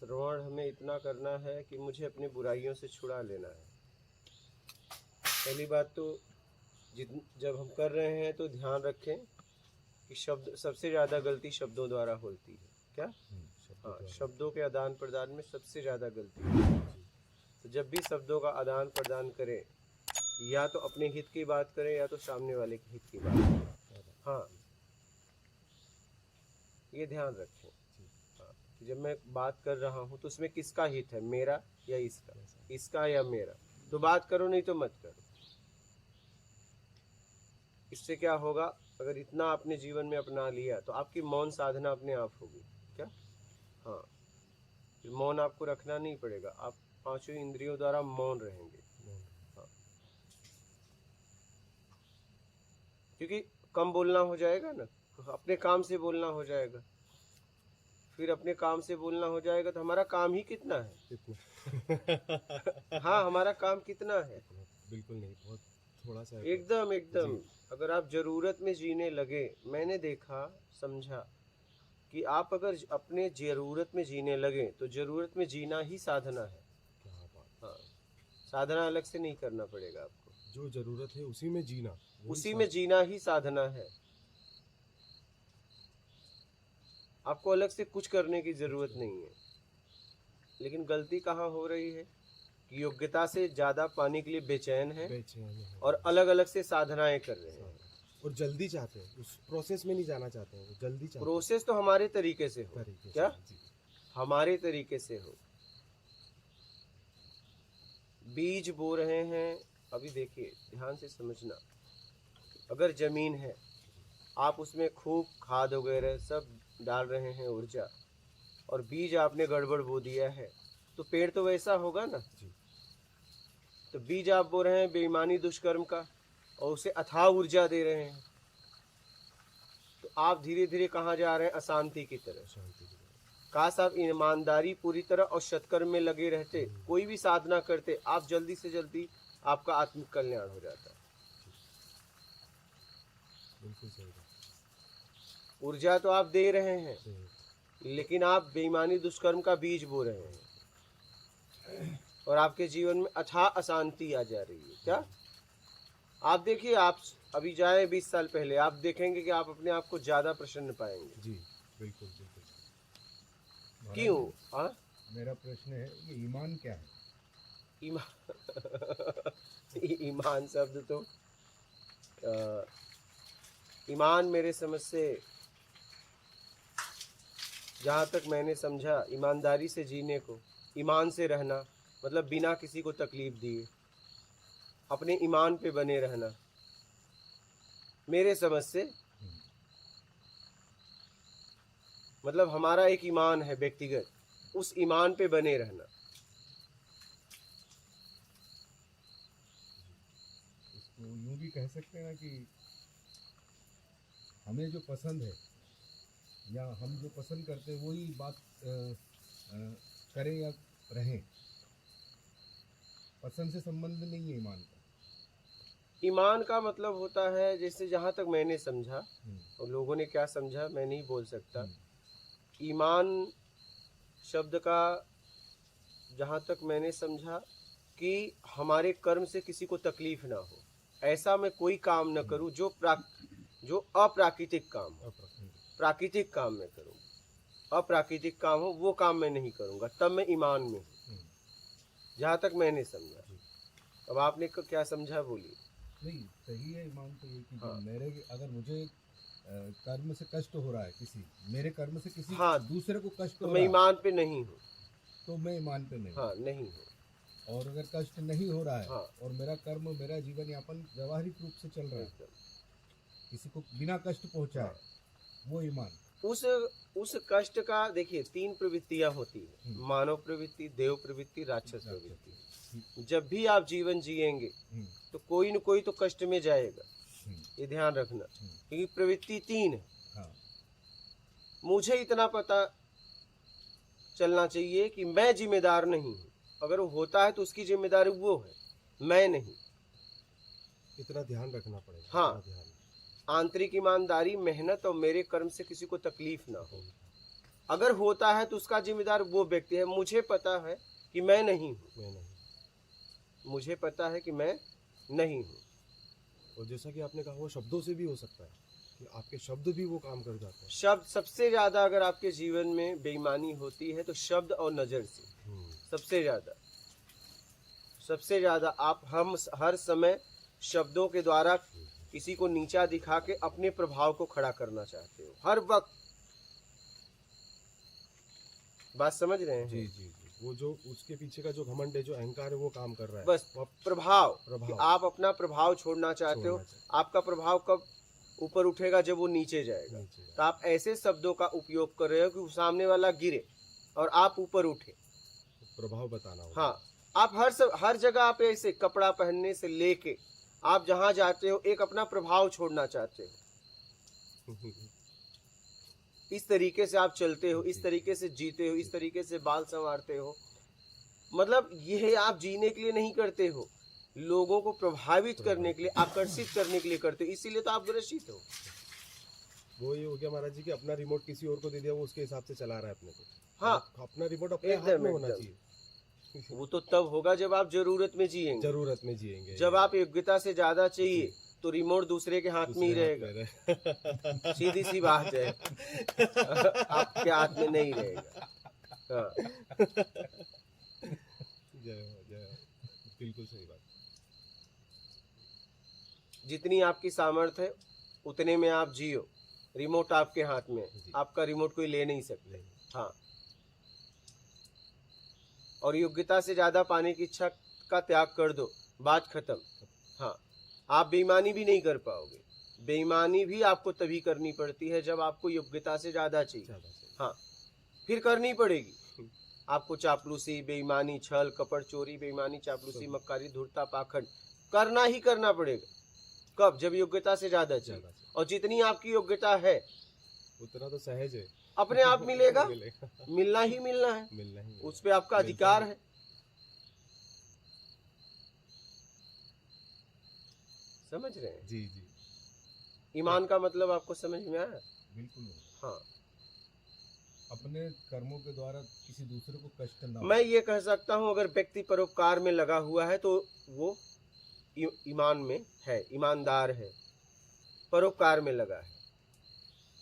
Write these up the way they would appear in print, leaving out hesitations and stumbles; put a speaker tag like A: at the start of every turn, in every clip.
A: श्रवण हमें इतना करना है कि मुझे अपनी बुराइयों से छुड़ा लेना है। पहली बात तो जब हम कर रहे हैं तो ध्यान रखें कि शब्द सबसे ज़्यादा गलती शब्दों द्वारा होती है। क्या? हाँ, शब्दों के आदान प्रदान में सबसे ज़्यादा गलती है। तो जब भी शब्दों का आदान प्रदान करें, या तो अपने हित की बात करें या तो सामने वाले के हित की बात करें। हाँ, ये ध्यान रखें। हाँ, जब मैं बात कर रहा हूँ तो उसमें किसका हित है, मेरा या इसका, इसका या मेरा। तो बात करो, नहीं तो मत करो। इससे क्या होगा, अगर इतना आपने जीवन में अपना लिया तो आपकी मौन साधना अपने आप होगी। क्या? हाँ, मौन आपको रखना नहीं पड़ेगा, आप पांचों इंद्रियों द्वारा मौन रहेंगे। हाँ, क्योंकि कम बोलना हो जाएगा ना, अपने काम से बोलना हो जाएगा। फिर अपने काम से बोलना हो जाएगा तो हमारा काम ही कितना है? हाँ, हमारा काम कितना है?
B: बिल्कुल नहीं, बहुत थोड़ा सा है।
A: एकदम। अगर आप जरूरत में जीने लगे, मैंने देखा, समझा कि आप अगर अपने जरूरत में जीने लगे तो जरूरत में जीना ही साधना है।
B: क्या बात।
A: हाँ, साधना अलग से नहीं करना पड़ेगा आपको,
B: जो जरूरत है उसी में जीना,
A: उसी में जीना ही साधना है। आपको अलग से कुछ करने की जरूरत नहीं है। लेकिन गलती कहाँ हो रही है कि योग्यता से ज्यादा पाने के लिए बेचैन है और अलग अलग से साधनाएं कर रहे हैं
B: और जल्दी चाहते हैं, उस प्रोसेस में नहीं जाना चाहते हैं, वो जल्दी चाहते हैं।
A: प्रोसेस तो हमारे तरीके से हो। क्या? हमारे तरीके से हो। बीज बो रहे हैं, अभी देखिए ध्यान से समझना, अगर जमीन है, आप उसमें खूब खाद वगैरह सब डाल रहे हैं, ऊर्जा, और बीज आपने गड़बड़ बो दिया है तो पेड़ तो वैसा होगा ना। तो बीज आप बो रहे हैं बेईमानी दुष्कर्म का और उसे अथाह ऊर्जा दे रहे हैं, तो आप धीरे धीरे कहाँ जा रहे हैं? अशांति की तरह। काश आप ईमानदारी पूरी तरह और सत्कर्म में लगे रहते, कोई भी साधना करते, आप जल्दी से जल्दी आपका आत्मिक कल्याण हो जाता।
B: बिल्कुल सही।
A: ऊर्जा तो आप दे रहे हैं, लेकिन आप बेईमानी दुष्कर्म का बीज बो रहे हैं और आपके जीवन में अथाह अशांति आ जा रही है। क्या? आप देखिए, आप अभी जाए 20 साल पहले, आप देखेंगे कि आप अपने आप को ज्यादा प्रसन्न पाएंगे।
B: जी बिल्कुल।
A: क्यों? हाँ,
C: मेरा प्रश्न है कि ईमान क्या है?
A: ईमान शब्द तो ईमान मेरे समझ से, जहाँ तक मैंने समझा, ईमानदारी से जीने को, ईमान से रहना मतलब बिना किसी को तकलीफ दिए अपने ईमान पे बने रहना, मेरे समझ से मतलब हमारा एक ईमान है व्यक्तिगत, उस ईमान पे बने रहना।
C: इसको यूँ भी कह सकते हैं ना कि हमें जो पसंद है या हम जो पसंद करते हैं वही बात करें या रहें। पसंद से संबंध नहीं है ईमान का।
A: ईमान का मतलब होता है, जैसे जहाँ तक मैंने समझा, और लोगों ने क्या समझा मैं नहीं बोल सकता। ईमान शब्द का जहाँ तक मैंने समझा कि हमारे कर्म से किसी को तकलीफ ना हो, ऐसा मैं कोई काम न करूं जो अप्राकृतिक काम हो। प्राकृतिक काम मैं करूँ, अप्राकृतिक काम हो वो काम मैं नहीं करूँगा, तब मैं ईमान में हूँ, जहाँ तक मैंने समझा। अब आपने क्या समझा, बोलिए।
C: नहीं, सही है ईमान तो ये कि
A: हाँ,
C: मेरे अगर मुझे कर्म से कष्ट हो रहा है, किसी मेरे कर्म से किसी दूसरे को कष्ट
A: तो
C: हो
A: मैं
C: रहा है,
A: ईमान पे नहीं हूँ,
C: तो मैं ईमान पे नहीं।
A: हाँ, नहीं हूँ।
C: और अगर कष्ट नहीं हो रहा है,
A: हाँ,
C: और मेरा कर्म, मेरा जीवन यापन व्यवहारिक रूप से चल रहा है, किसी को बिना कष्ट पहुंचाए, वो ईमान।
A: उस कष्ट का देखिए 3 प्रवृत्तियां होती है, मानव प्रवृत्ति, देव प्रवृत्ति, राक्षस प्रवृत्ति। जब भी आप जीवन जिएंगे तो कोई न कोई तो कष्ट में जाएगा, ये ध्यान रखना, क्योंकि प्रवृत्ति 3 है।
C: हाँ।
A: मुझे इतना पता चलना चाहिए कि मैं जिम्मेदार नहीं हूँ, अगर वो होता है तो उसकी जिम्मेदारी वो है, मैं नहीं।
B: इतना ध्यान रखना पड़ेगा।
A: हाँ, आंतरिक ईमानदारी, मेहनत और मेरे कर्म से किसी को तकलीफ ना हो। अगर होता है तो उसका जिम्मेदार वो व्यक्ति है। मुझे पता है कि मैं नहीं हूँ,
B: मैं नहीं।
A: मुझे पता है कि मैं नहीं हूँ।
B: और जैसा कि आपने कहा वो शब्दों से भी हो सकता है कि आपके शब्द भी वो काम कर जाते हैं।
A: शब्द सबसे ज्यादा अगर आपके जीवन में बेईमानी होती है तो शब्द और नजर से सबसे ज्यादा आप हम हर समय शब्दों के द्वारा किसी को नीचा दिखा के अपने प्रभाव को खड़ा करना चाहते हो हर वक्त। बात समझ रहे हैं?
B: जी जी जी। वो जो उसके पीछे का जो घमंड है, जो अहंकार है, वो काम कर रहा है।
A: बस
B: वो
A: प्रभाव
B: प्रभाव।
A: कि आप अपना प्रभाव छोड़ना चाहते हो। आपका प्रभाव कब ऊपर उठेगा? जब वो नीचे जाएगा। तो आप ऐसे शब्दों का उपयोग कर रहे हो कि सामने वाला गिरे और आप ऊपर उठे।
B: प्रभाव बताना होगा।
A: हाँ, आप हर जगह आप ऐसे कपड़ा पहनने से लेके आप जहां जाते हो एक अपना प्रभाव छोड़ना चाहते हो। इस तरीके से आप चलते हो, इस तरीके से जीते हो, इस तरीके से बाल संवारते हो। मतलब यह आप जीने के लिए नहीं करते हो, लोगों को प्रभावित करने के लिए, आकर्षित करने के लिए करते हो। इसीलिए तो आप ग्रसित हो।
B: वो ये हो गया महाराज जी कि अपना रिमोट किसी और को दे दिया, वो उसके हिसाब से चला रहा है अपने को।
A: हाँ,
B: अपना रिमोट अपने हाथ में होना चाहिए।
A: वो तो तब होगा जब आप जरूरत में जिएंगे।
B: जरूरत में जिएंगे।
A: जब आप योग्यता से ज्यादा चाहिए तो रिमोट दूसरे के हाथ में ही रहेगा। सीधी सी बात है, आपके हाथ में नहीं रहेगा। हाँ।
B: बिल्कुल सही बात।
A: जितनी आपकी सामर्थ्य है उतने में आप जियो। रिमोट आपके हाथ में, आपका रिमोट कोई ले नहीं सकते। हाँ, और योग्यता से ज्यादा पाने की इच्छा का त्याग कर दो, बात खत्म। हाँ, आप बेईमानी भी नहीं कर पाओगे। बेईमानी भी आपको तभी करनी पड़ती है जब आपको योग्यता से ज्यादा चाहिए। हाँ, फिर करनी पड़ेगी आपको। चापलूसी, बेईमानी, छल कपट, चोरी, बेईमानी, चापलूसी, मक्कारी, धूर्तता, पाखंड करना ही करना पड़ेगा। कब? जब योग्यता से ज्यादा चाहिए। और जितनी आपकी योग्यता है
B: उतना तो सहज है,
A: अपने आप मिलेगा। मिलना ही मिलना है, उस पे आपका अधिकार है। समझ रहे हैं?
B: जी जी।
A: ईमान का मतलब आपको समझ में आया?
C: बिल्कुल।
A: हाँ,
C: अपने कर्मों के द्वारा किसी दूसरे को कष्ट ना हो।
A: मैं ये कह सकता हूँ अगर व्यक्ति परोपकार में लगा हुआ है तो वो ईमान में है, ईमानदार है, परोपकार में लगा है,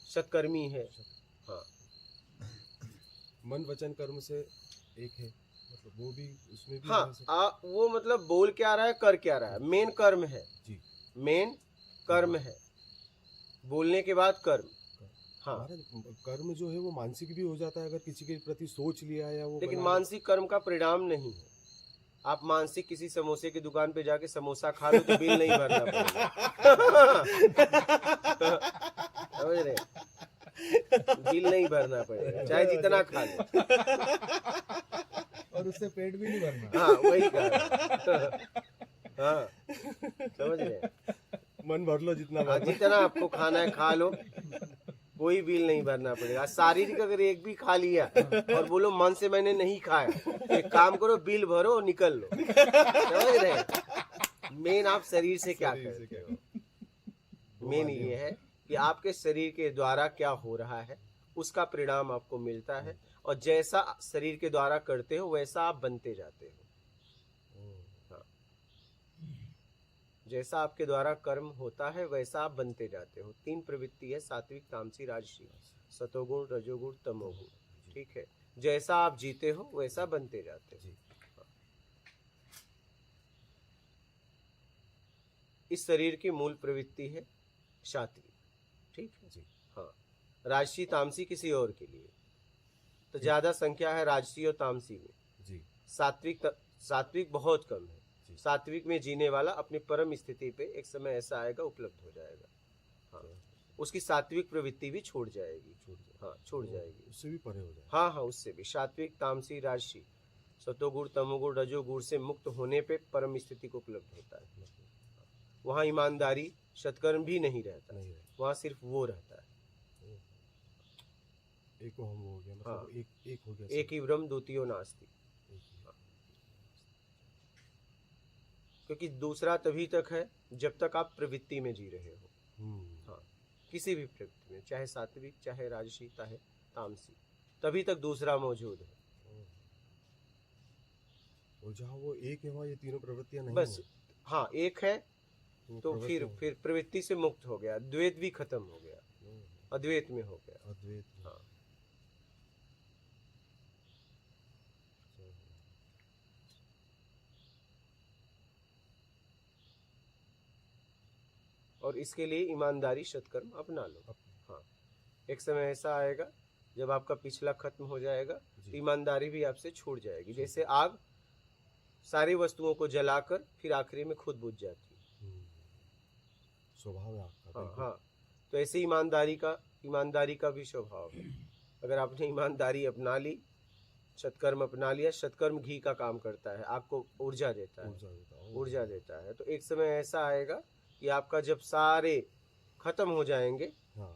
A: सत्कर्मी है। हाँ,
B: मन वचन कर्म से एक है, मतलब वो भी उसमें भी।
A: हाँ, वो मतलब बोल क्या रहा है, कर क्या रहा है। मेन कर्म है
B: जी,
A: मेन कर्म है, बोलने के बाद कर्म। हाँ,
B: कर्म जो है वो मानसिक भी हो जाता है अगर किसी के प्रति सोच लिया या वो।
A: लेकिन मानसिक कर्म का परिणाम नहीं है। आप मानसिक किसी समोसे की दुकान पे जाके समोसा खा लो तो बिल नहीं भरना पड़ेगा। समझ रहे? बिल नहीं भरना पड़ेगा चाहे जितना खा लो।
C: और उससे पेट भी नहीं भरना।
A: हाँ, वही कहा। हाँ, समझ रहे?
B: मन भर लो जितना
A: जितना आपको खाना है खा लो, कोई बिल नहीं भरना पड़ेगा। शारीरिक अगर एक भी खा लिया और बोलो मन से मैंने नहीं खाया, तो एक काम करो, बिल भरो और निकल लो। समझ रहे? मेन आप शरीर से क्या करते हो। मेन ये है कि आपके शरीर के द्वारा क्या हो रहा है, उसका परिणाम आपको मिलता है। और जैसा शरीर के द्वारा करते हो वैसा आप बनते जाते हो। हाँ, जैसा आपके द्वारा कर्म होता है वैसा आप बनते जाते हो। 3 प्रवृत्ति है, सात्विक, तामसी, राजसी, सतोगुण, रजोगुण, तमोगुण। ठीक है, जैसा आप जीते हो वैसा बनते जाते हो। इस शरीर की मूल प्रवृत्ति है सात्विक। ठीक है जी। हाँ, राजसी तामसी किसी और के लिए, तो ज्यादा संख्या है राजसी और तामसी में
B: जी।
A: सात्विक बहुत कम है। सात्विक में जीने वाला अपनी परम स्थिति पे एक समय ऐसा आएगा उपलब्ध हो जाएगा। हाँ, उसकी सात्विक प्रवृत्ति भी छोड़ जाएगी। हाँ, छोड़ जाएगी,
B: उससे भी परे हो जाए।
A: हाँ हाँ, उससे भी। सात्विक, तामसी, राजसी, सतोगुण, तमोगुण, रजोगुण से मुक्त होने पे परम स्थिति को उपलब्ध होता है। वहाँ ईमानदारी, सत्कर्म भी नहीं रहता, वहाँ सिर्फ वो रहता है।
B: एक हम हो गया, मतलब
A: हाँ,
B: एक हो गया,
A: एक ही ब्रह्म द्वितीयो नास्ति। क्योंकि दूसरा तभी तक है जब तक आप प्रवृत्ति में जी रहे हो। हाँ, किसी भी प्रवृत्ति में, चाहे सात्विक, चाहे राजसी, चाहे तामसी। तभी तक दूसरा मौजूद है।
B: और जहाँ वो एक है वहाँ ये तीनों प्रवृत्तियां नहीं
A: बस
B: है,
A: हाँ, एक है
B: वो
A: तो
B: प्रवृत्तियां
A: फिर प्रवृत्ति से मुक्त हो गया, द्वैत भी खत्म हो गया, अद्वैत में हो गया।
B: अद्वैत में।
A: हाँ। और इसके लिए ईमानदारी सत्कर्म अपना लो। हाँ, एक समय ऐसा आएगा जब आपका पिछला खत्म हो जाएगा तो ईमानदारी भी आपसे छूट जाएगी। जैसे आग सारी वस्तुओं को जलाकर फिर आखिरी में खुद बुझ जाती है।
B: स्वभाव है आपका।
A: हाँ हाँ, तो ऐसे ईमानदारी का भी स्वभाव है। अगर आपने ईमानदारी अपना ली, सत्कर्म अपना लिया, सत्कर्म घी का काम करता है, आपको ऊर्जा देता है, ऊर्जा देता है। तो एक समय ऐसा आएगा कि आपका जब सारे खत्म हो जाएंगे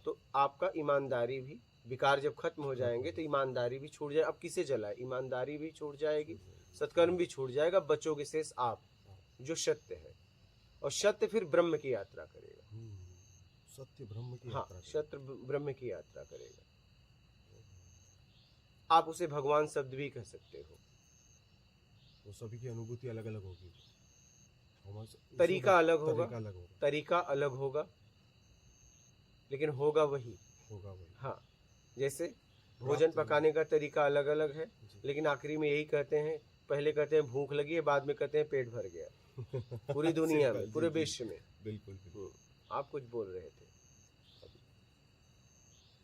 A: तो आपका ईमानदारी भी, विकार जब खत्म हो जाएंगे तो ईमानदारी भी छूट जाए। अब किसे जलाए, ईमानदारी भी छूट जाएगी, सत्कर्म भी छूट जाएगा, बचोगे शेष आप जो सत्य है। और सत्य फिर ब्रह्म की यात्रा करेगा।
B: सत्य ब्रह्म की
A: हाँ,
B: यात्रा
A: सत्य ब्रह्म की यात्रा करेगा। आप उसे भगवान शब्द भी कह सकते हो।
B: वो सभी की अनुभूति अलग अलग होगी,
A: तरीका अलग होगा, लेकिन होगा वही। हाँ, जैसे भोजन पकाने का तरीका अलग अलग है, लेकिन आखिरी में यही कहते हैं, पहले कहते हैं भूख लगी है, बाद में कहते हैं पेट भर गया। पूरी दुनिया में, पूरे विश्व में।
B: बिल्कुल।
A: आप कुछ बोल रहे थे,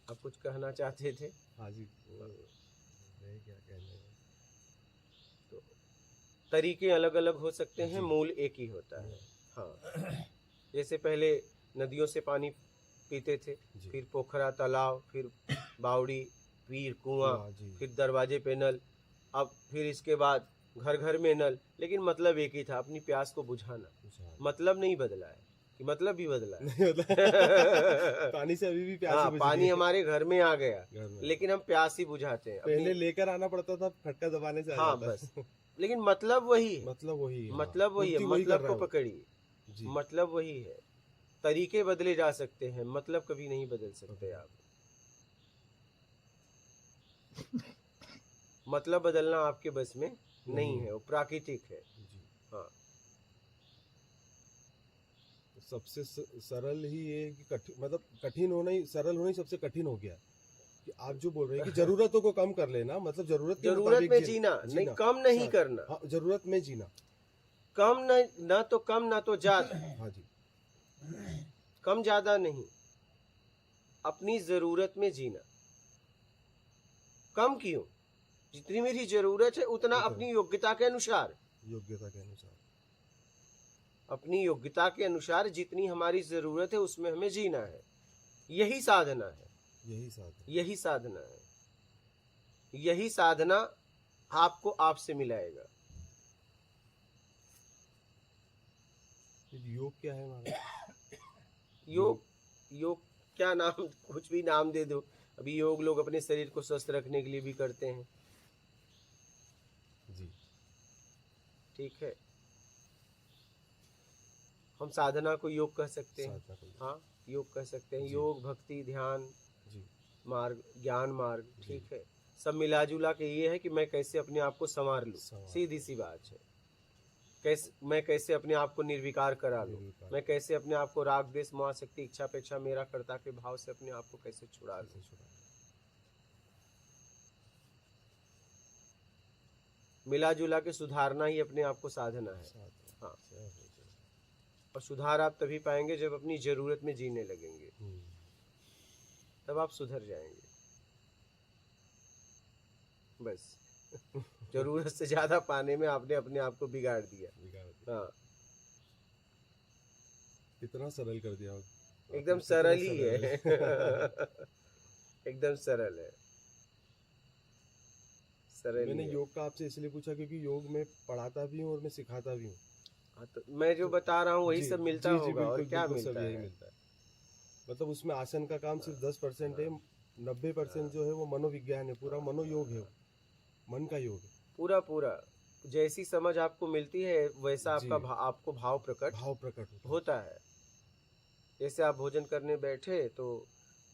A: आप कुछ कहना चाहते थे?
B: हाँ जी, क्या कहना है?
A: तो तरीके अलग अलग हो सकते हैं, मूल एक ही होता है। हाँ, जैसे पहले नदियों से पानी पीते थे, फिर पोखरा, तालाब, फिर बावड़ी, फिर कुआं, फिर दरवाजे पे नल, अब फिर इसके बाद घर घर में नल। लेकिन मतलब एक ही था, अपनी प्यास को बुझाना। मतलब नहीं बदला है, कि मतलब भी बदला है।
B: पानी से अभी भी प्यास
A: हाँ,
B: बुझ
A: पानी
B: रही है।
A: हमारे घर में आ गया, लेकिन हम प्यास ही बुझाते हैं।
B: पहले लेकर आना पड़ता था, फटका दबाने से आ
A: हाँ
B: जाता
A: बस, लेकिन मतलब वही है,
B: मतलब वही है।
A: मतलब वही है,
B: पूर्ति वही
A: मतलब
B: कर
A: को
B: रहा हूँ।
A: पकड़िए, मतलब वही है। तरीके बदले जा सकते हैं, मतलब कभी नहीं बदल सकते आप। मतलब बदलना आपके बस में नहीं है, वो प्राकृतिक है। हाँ,
B: सबसे सरल ही ये कि मतलब कठिन होना ही, सरल होना ही सबसे कठिन हो गया। कि आप जो बोल रहे हैं कि जरूरतों को कम कर लेना, मतलब जरूरत
A: में जीना, नहीं कम नहीं करना।
B: हाँ, जरूरत में जीना,
A: कम ना तो कम, ना तो ज्यादा।
B: हाँ जी,
A: कम ज्यादा नहीं, अपनी जरूरत में जीना। कम क्यों, जितनी मेरी जरूरत है उतना, अपनी योग्यता के अनुसार, अपनी योग्यता के अनुसार जितनी हमारी जरूरत है उसमें हमें जीना है। यही साधना है, यही साधना है, यही साधना आपको आपसे मिलाएगा।
B: योग क्या है हमारा?
A: योग क्या नाम, कुछ भी नाम दे दो। अभी योग लोग अपने शरीर को स्वस्थ रखने के लिए भी करते हैं
B: जी,
A: ठीक है। हम साधना को योग कह सकते हैं। हाँ, योग कह सकते हैं। योग, भक्ति, ध्यान मार्ग, ज्ञान मार्ग, ठीक है। सब मिला जुला के ये है कि मैं कैसे अपने आप को संवार लूं। सीधी सी बात है, मैं कैसे अपने आप को निर्विकार करा लूं, मैं कैसे अपने आप को राग द्वेष मोह आसक्ति इच्छा अपेक्षा मेरा कर्ता के भाव से अपने आप को कैसे छुड़ा लूं। मिला जुला के सुधारना ही अपने आप को साधना है। हाँ, और सुधार आप तभी पाएंगे जब अपनी जरूरत में जीने लगेंगे, तब आप सुधर जाएंगे। बस जरूरत से ज्यादा पाने में आपने अपने आप को बिगाड़ दिया। हाँ,
B: कितना सरल कर दिया,
A: एकदम सरल ही है। एकदम सरल है, सरल।
B: मैंने योग का आपसे इसलिए पूछा क्योंकि योग में पढ़ाता भी हूँ और मैं सिखाता भी हूँ।
A: हाँ, तो मैं जो बता रहा हूँ वही सब मिलता होगा, और क्या मिलता है?
B: मतलब उसमें आसन का काम सिर्फ 10% है, 90% जो है वो मनोविज्ञान है, पूरा मनोयोग है, मन का योग है
A: पूरा। जैसी समझ आपको मिलती है वैसा आपका आपको भाव प्रकट होता है। जैसे आप भोजन करने बैठे तो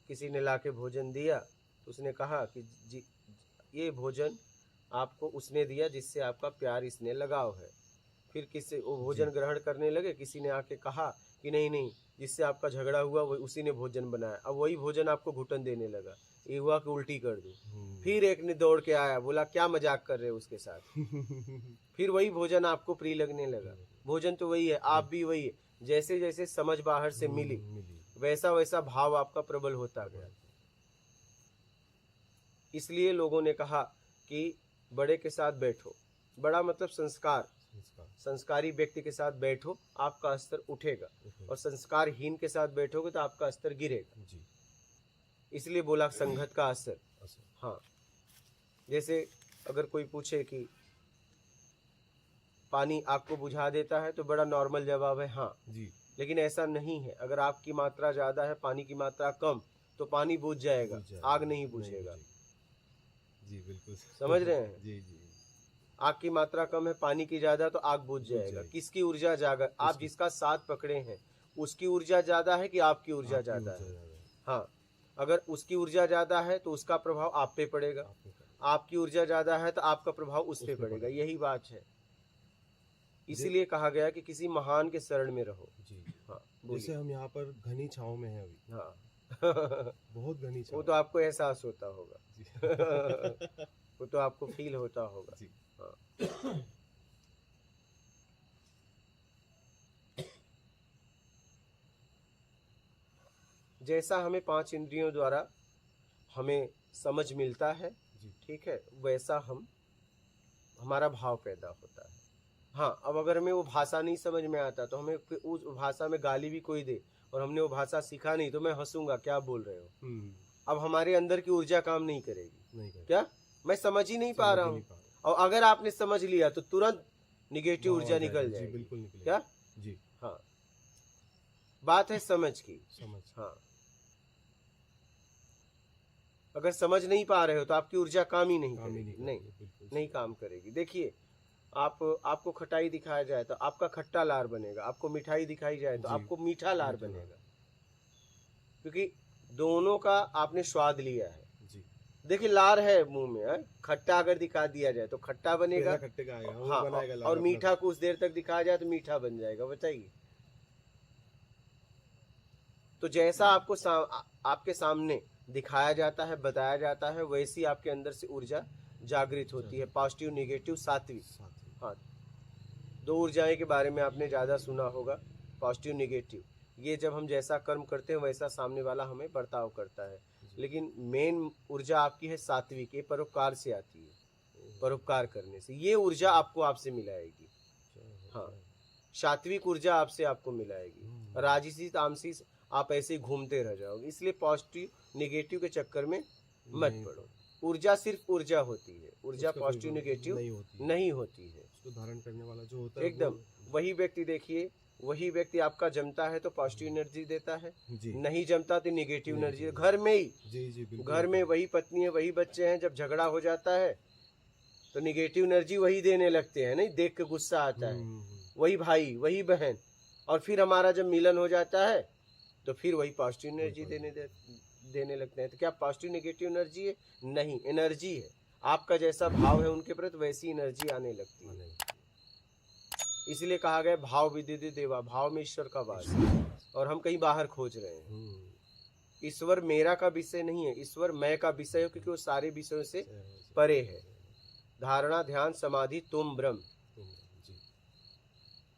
A: किसी ने लाके भोजन दिया तो उसने कहा कि जी ये भोजन आपको उसने दिया जिससे आपका प्यार स्नेह लगाव है। फिर किसी वो भोजन ग्रहण करने लगे, किसी ने आके कहा कि नहीं नहीं, जिससे आपका झगड़ा हुआ वो उसी ने भोजन बनाया, अब वही भोजन आपको घुटन देने लगा, ये हुआ कि उल्टी कर दूं। फिर एक ने दौड़ के आया, बोला क्या मजाक कर रहे हो उसके साथ। फिर वही भोजन आपको प्रिय लगने लगा। भोजन तो वही है, आप भी वही है। जैसे जैसे समझ बाहर से मिली वैसा वैसा भाव आपका प्रबल होता गया। इसलिए लोगों ने कहा कि बड़े के साथ बैठो, बड़ा मतलब संस्कार, संस्कारी व्यक्ति के साथ बैठो आपका स्तर उठेगा, और संस्कारहीन के साथ बैठोगे तो आपका स्तर गिरेगा। इसलिए बोला संगत का असर। हाँ, जैसे अगर कोई पूछे कि पानी आग को बुझा देता है तो बड़ा नॉर्मल जवाब है हाँ
B: जी।
A: लेकिन ऐसा नहीं है। अगर आग की मात्रा ज्यादा है, पानी की मात्रा कम, तो पानी बुझ जाएगा, आग नहीं बुझेगा।
B: जी बिल्कुल
A: समझ रहे हैं?
B: जी जी।
A: आग की मात्रा कम है, पानी की ज्यादा, तो आग बुझ जाएगा। किसकी ऊर्जा ज्यादा? आप जिसका साथ पकड़े हैं उसकी ऊर्जा ज्यादा है कि आपकी ऊर्जा ज्यादा है? हाँ, अगर उसकी ऊर्जा ज्यादा है तो उसका प्रभाव आप पे पड़ेगा, आपकी ऊर्जा ज्यादा है तो आपका प्रभाव उस पे पड़ेगा। यही बात है। इसीलिए कहा गया कि किसी महान के शरण में रहो।
B: जी
A: हाँ,
B: जैसे हम यहाँ पर घनी छांव में हैं अभी।
A: हाँ
B: बहुत घनी छांव।
A: वो तो आपको एहसास होता होगा। वो तो आपको फील होता होगा
B: जी।
A: हाँ। जैसा हमें 5 इंद्रियों द्वारा हमें समझ मिलता है, ठीक है, वैसा हमारा भाव पैदा होता है। हाँ, अब अगर हमें वो भाषा नहीं समझ में आता तो हमें उस भाषा में गाली भी कोई दे और हमने वो भाषा सीखा नहीं तो मैं हंसूंगा, क्या बोल रहे हो। अब हमारे अंदर की ऊर्जा काम नहीं करेगी। क्या मैं समझ ही नहीं पा रहा हूँ, और अगर आपने समझ लिया तो तुरंत निगेटिव ऊर्जा निकल जाएगी।
B: बिल्कुल
A: क्या
B: जी।
A: हाँ, बात है समझ की। हाँ, अगर समझ नहीं पा रहे हो तो आपकी ऊर्जा काम ही नहीं करेगी। नहीं काम करेगी। देखिए, आपको खटाई दिखाया जाए तो आपका खट्टा लार बनेगा, आपको मिठाई दिखाई जाए तो आपको मीठा लार बनेगा, क्योंकि दोनों का आपने स्वाद लिया है। देखिए, लार है मुंह में है, खट्टा अगर दिखा दिया जाए तो खट्टा बनेगा। हाँ, और मीठा कुछ देर तक दिखाया जाए तो मीठा बन जाएगा। बताइए, तो जैसा आपको आपके सामने दिखाया जाता है, बताया जाता है, वैसी आपके अंदर से ऊर्जा जागृत होती है। पॉजिटिव, नेगेटिव, सात्विक। हाँ, 2 ऊर्जाएं के बारे में आपने ज्यादा सुना होगा, पॉजिटिव, नेगेटिव। ये जब हम जैसा कर्म करते हैं वैसा सामने वाला हमें बर्ताव करता है। लेकिन मेन ऊर्जा आपकी है सात्विक, ये परोपकार से आती है, परोपकार करने से। ये ऊर्जा आपसे मिलाएगी। हाँ, सात्विक ऊर्जा आपको मिलाएगी। राजसी, तामसी आप ऐसे ही घूमते रह जाओगे। इसलिए पॉजिटिव नेगेटिव के चक्कर में मत पड़ो। ऊर्जा सिर्फ ऊर्जा होती है, ऊर्जा पॉजिटिव नेगेटिव नहीं होती है।
B: उसको धारण करने वाला जो होता है
A: एकदम वही व्यक्ति, देखिए वही व्यक्ति आपका जमता है तो पॉजिटिव एनर्जी देता है, नहीं जमता तो नेगेटिव एनर्जी। घर में ही, घर में वही पत्नी है, वही बच्चे हैं, जब झगड़ा हो जाता है तो नेगेटिव एनर्जी वही देने लगते हैं। नहीं, देख के गुस्सा आता है, वही भाई, वही बहन। और फिर हमारा जब मिलन हो जाता है तो फिर वही पॉजिटिव एनर्जी देने लगते हैं। तो क्या पॉजिटिव नेगेटिव एनर्जी है? नहीं, एनर्जी है। आपका जैसा भाव है उनके प्रति वैसी एनर्जी आने लगती है। इसलिए कहा गया भाव विदित देवा, भाव में ईश्वर का वास है। और हम कहीं बाहर खोज रहे हैं। ईश्वर मेरा का विषय नहीं है, ईश्वर मैं का विषय है, क्योंकि वो सारे विषयों से परे है। धारणा, ध्यान, समाधि, तुम ब्रह्म।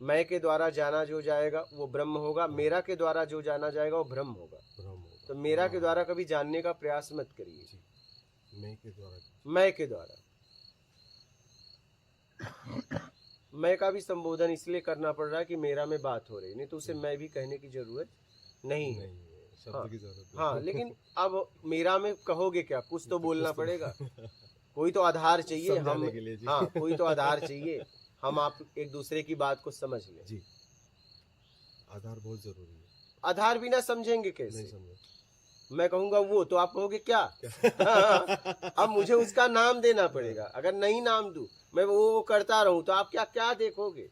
A: मैं के द्वारा जाना जो जाएगा वो ब्रह्म होगा, मेरा के द्वारा जो जाना जाएगा वो ब्रह्म होगा। तो मेरा के द्वारा कभी जानने का प्रयास मत करिए। मैं के द्वारा, मैं का भी संबोधन इसलिए करना पड़ रहा है कि मेरा में बात हो रही, नहीं तो उसे मैं भी कहने की जरूरत नहीं है। हाँ, लेकिन अब मेरा में कहोगे क्या, कुछ तो बोलना पड़ेगा। कोई तो आधार चाहिए हम। हाँ, कोई तो आधार चाहिए, हम आप एक दूसरे की बात को समझ लें।
B: जी, आधार बहुत जरूरी है।
A: आधार बिना समझेंगे कैसे? मैं कहूंगा वो, तो आप कहोगे क्या? अब मुझे उसका नाम देना पड़ेगा। अगर नहीं नाम दूं, मैं वो करता रहूं, तो आप क्या क्या देखोगे?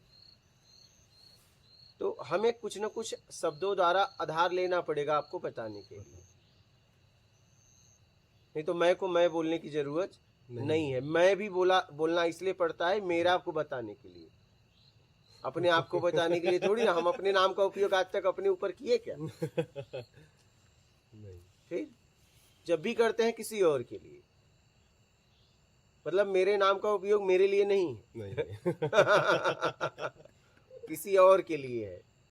A: तो हमें कुछ न कुछ शब्दों द्वारा आधार लेना पड़ेगा आपको बताने के लिए। नहीं तो मैं को मैं बोलने की जरूरत नहीं है। मैं भी बोलना इसलिए पड़ता है मेरा आपको बताने के लिए, अपने आप को बताने के लिए थोड़ी ना। हम अपने नाम का उपयोग आज तक अपने ऊपर किए क्या?
B: नहीं।
A: फिर जब भी करते हैं किसी और के लिए, मतलब मेरे नाम का उपयोग मेरे लिए नहीं है,
B: नहीं
A: किसी और के लिए है।